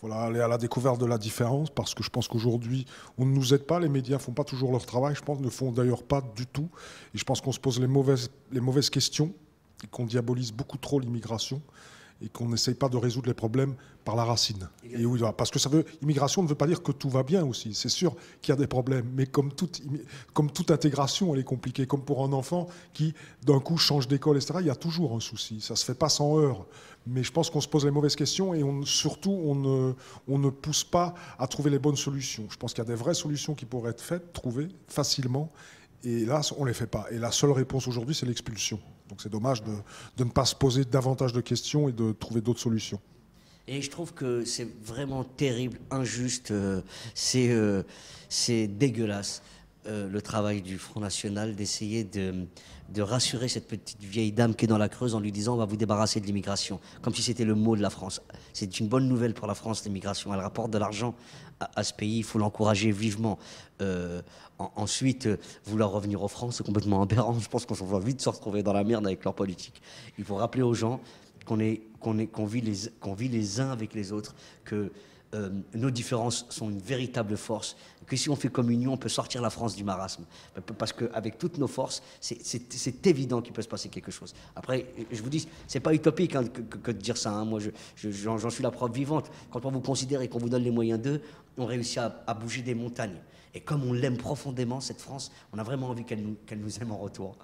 Voilà, aller à la découverte de la différence, parce que je pense qu'aujourd'hui, on ne nous aide pas, les médias ne font pas toujours leur travail, je pense, ne font d'ailleurs pas du tout. Et je pense qu'on se pose les mauvaises questions, et qu'on diabolise beaucoup trop l'immigration, et qu'on n'essaye pas de résoudre les problèmes par la racine. Et oui, voilà, parce que immigration ne veut pas dire que tout va bien aussi. C'est sûr qu'il y a des problèmes, mais comme toute intégration, elle est compliquée. Comme pour un enfant qui, d'un coup, change d'école, etc., il y a toujours un souci. Ça ne se fait pas sans heurts. Mais je pense qu'on se pose les mauvaises questions et surtout, on ne pousse pas à trouver les bonnes solutions. Je pense qu'il y a des vraies solutions qui pourraient être faites, trouvées facilement. Et là, on ne les fait pas. Et la seule réponse aujourd'hui, c'est l'expulsion. Donc c'est dommage de ne pas se poser davantage de questions et de trouver d'autres solutions. Et je trouve que c'est vraiment terrible, injuste, c'est dégueulasse le travail du Front National d'essayer de rassurer cette petite vieille dame qui est dans la Creuse en lui disant on va vous débarrasser de l'immigration, comme si c'était le mot de la France. C'est une bonne nouvelle pour la France, l'immigration. Elle rapporte de l'argent à ce pays, il faut l'encourager vivement. Ensuite, vouloir revenir en France, c'est complètement aberrant. Je pense qu'on va vite se retrouver dans la merde avec leur politique. Il faut rappeler aux gens qu'on vit les uns avec les autres, que nos différences sont une véritable force, que si on fait communion, on peut sortir la France du marasme. Parce qu'avec toutes nos forces, c'est évident qu'il peut se passer quelque chose. Après, je vous dis, c'est pas utopique hein, que de dire ça. Hein. Moi, j'en suis la preuve vivante. Quand on vous considère et qu'on vous donne les moyens d'eux, on réussit à bouger des montagnes. Et comme on l'aime profondément, cette France, on a vraiment envie qu'elle nous aime en retour.